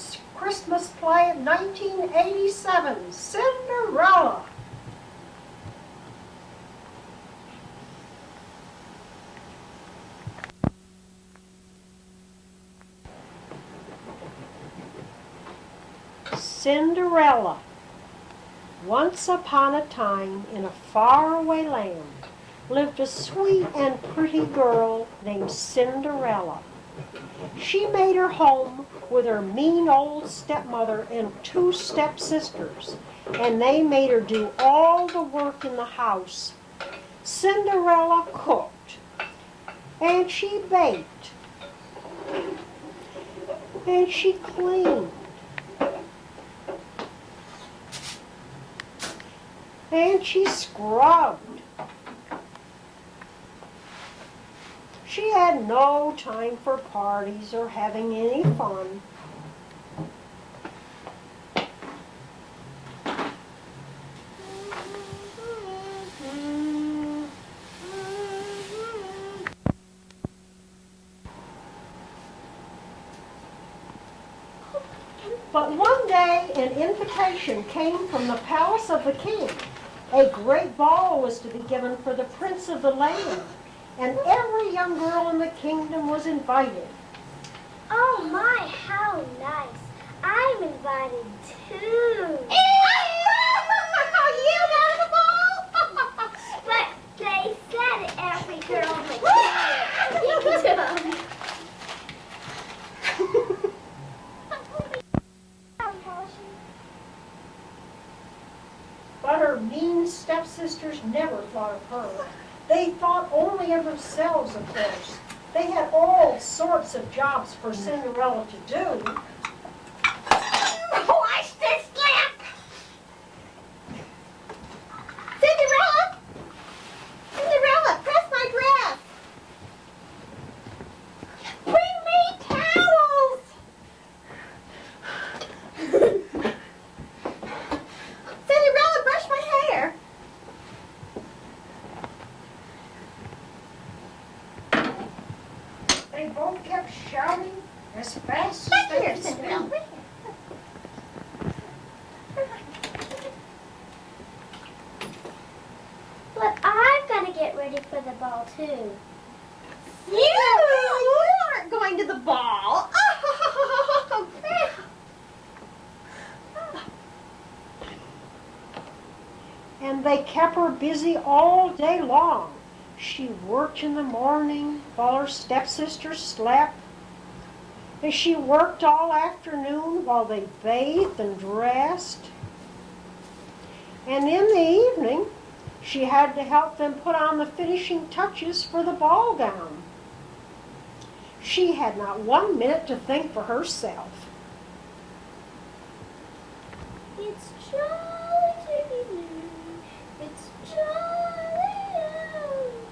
Children's Christmas play of 1987, Cinderella. Cinderella. Once upon a time, in a faraway land, lived a sweet and pretty girl named Cinderella. She made her home with her mean old stepmother and two stepsisters, and they made her do all the work in the house. Cinderella cooked, and she baked, and she cleaned, and she scrubbed. She had no time for parties or having any fun. But one day an invitation came from the palace of the king. A great ball was to be given for the prince of the land, and every young girl in the kingdom was invited. Oh my, how nice. I'm invited too. You got the ball? But they said every girl in the kingdom. But her mean stepsisters never thought of her. They thought only of themselves, of course. They had all sorts of jobs for Cinderella to do. Watch this slap! Cinderella! Cinderella, press my dress! Bring me towels! Cinderella, brush my hair! They both kept shouting as fast as Back they here, could Cinderella. speak. But I've got to get ready for the ball too. You aren't going to the ball. And they kept her busy all day long. She worked in the morning while her stepsisters slept. And she worked all afternoon while they bathed and dressed. And in the evening, she had to help them put on the finishing touches for the ball gown. She had not 1 minute to think for herself. It's jolly to be blue. It's jolly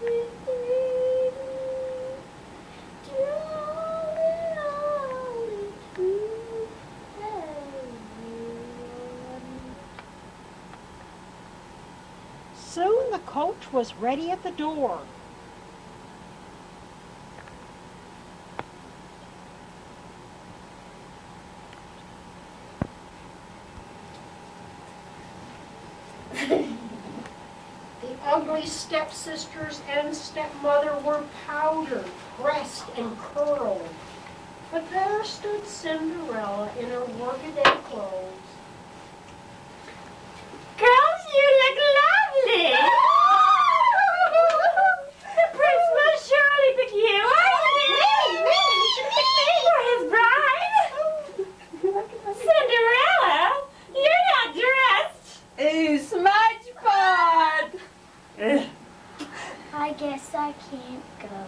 everything. Jolly, jolly to everyone. Soon the coach was ready at the door. The ugly stepsisters and stepmother were powdered, pressed, and curled. But there stood Cinderella in her workaday clothes. Girls, you look lovely. The prince must surely pick you, for his bride. Cinderella, you're not dressed. Ooh, smudge pot. I guess I can't go.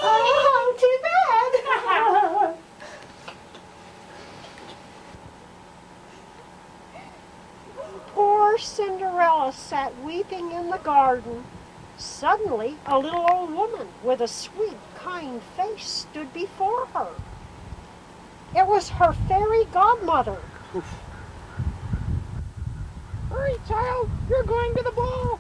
Oh, too bad. Poor Cinderella sat weeping in the garden. Suddenly, a little old woman with a sweet, kind face stood before her. It was her fairy godmother. Hurry, child, you're going to the ball.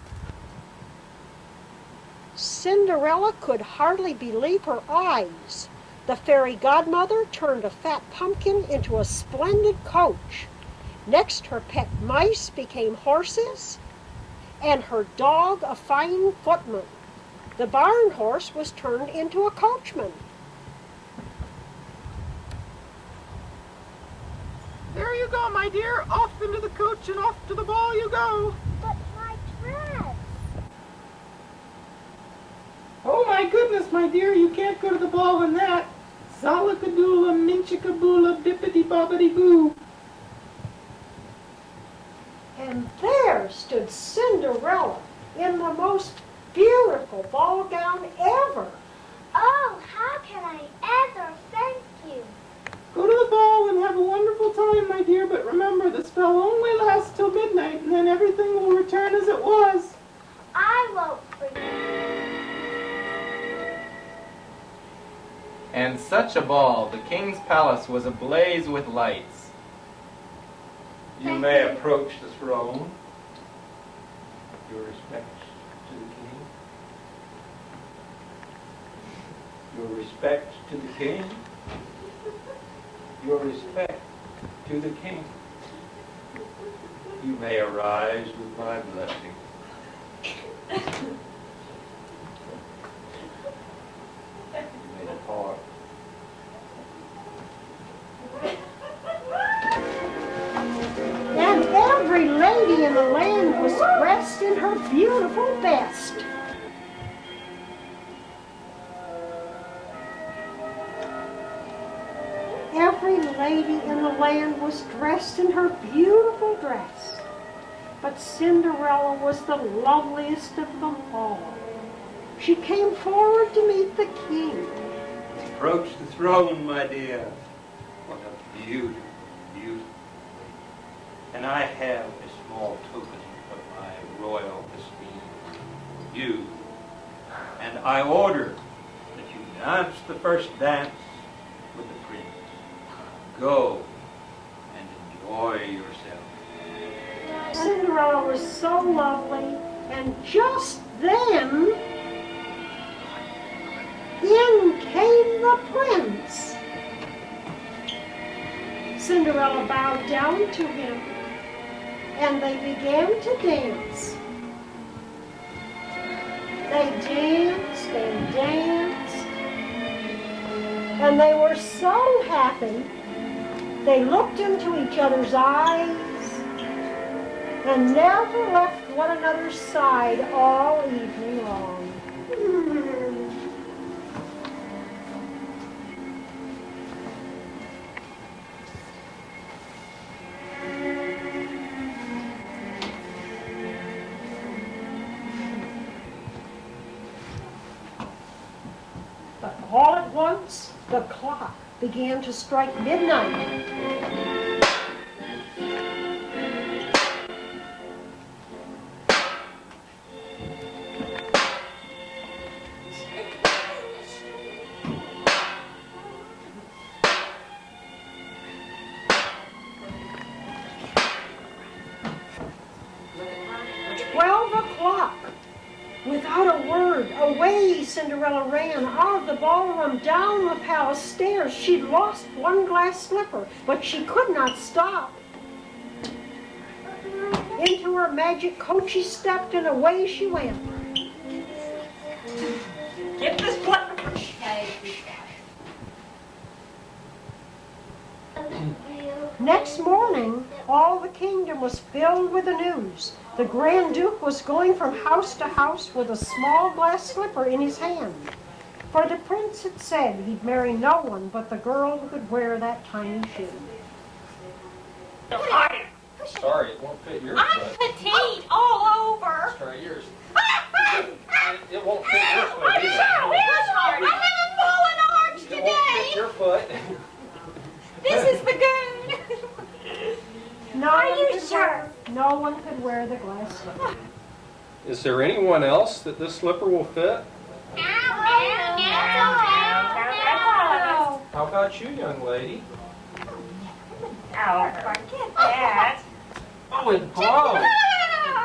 Cinderella could hardly believe her eyes. The fairy godmother turned a fat pumpkin into a splendid coach. Next, her pet mice became horses, and her dog a fine footman. The barn horse was turned into a coachman. There you go, my dear. Off into the coach and off to the ball you go. But my dress. Oh my goodness, my dear, you can't go to the ball in that. Zalakadoola, minchikaboola, bippity bobbity boo. And there stood Cinderella in the most beautiful ball gown ever. Oh, how can I ever thank you? Go to the ball and have a wonderful time, my dear, but remember, the spell only lasts till midnight, and then everything will return as it was. I won't forget. And such a ball! The king's palace was ablaze with lights. You may approach the throne. Your respects to the king. Your respects to the king. Your respect to the king. You may arise with my blessing. You may depart. And every lady in the land was dressed in her beautiful best. Every lady in the land was dressed in her beautiful dress. But Cinderella was the loveliest of them all. She came forward to meet the king. Approach the throne, my dear. What a beautiful, beautiful lady. And I have a small token of my royal esteem. You. And I order that you dance the first dance with the prince. Go and enjoy yourself. Cinderella was so lovely, and just then, in came the prince. Cinderella bowed down to him, and they began to dance. They danced and danced, and they were so happy. They looked into each other's eyes and never left one another's side all evening long. But all at once, the clock began to strike midnight. Without a word, away Cinderella ran out of the ballroom, down the palace stairs. She'd lost one glass slipper, but she could not stop. Into her magic coach she stepped, and away she went. Get this slipper. Next morning, all the kingdom was filled with the news. The Grand Duke was going from house to house with a small glass slipper in his hand. For the prince had said he'd marry no one but the girl who could wear that tiny shoe. Sorry, it won't fit your I'm foot. petite all over. Let's try yours. It won't fit your foot I'm either. so hard. I have a fallen arch It won't fit today. your foot. This is the goon. Are you sure? No one could wear the glass slipper. Is there anyone else that this slipper will fit? How about you, young lady? Oh, forget that. Oh, it broke.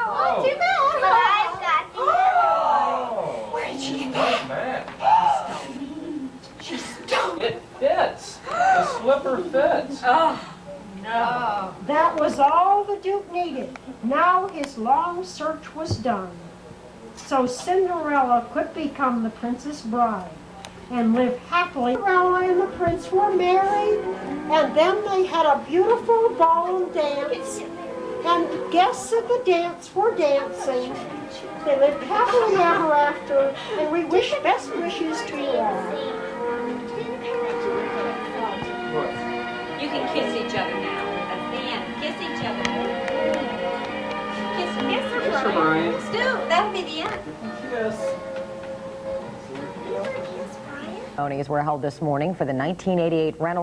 Oh, too bad. But I've got the Oh, Where'd she get that? She stole slipper fits. Oh, no. That was all the Duke needed. Now his long search was done. So Cinderella could become the princess bride and live happily. Cinderella and the prince were married, and then they had a beautiful ball and dance, and the guests at the dance were dancing. They lived happily ever after, and we wish best wishes to you all. You can kiss each other now. That's the end. Kiss each other. Kiss her. Kiss her, Kiss her, Brian. Let's do. That'll be the end. Yes. Ceremonies were held this morning for the 1988 Reynolds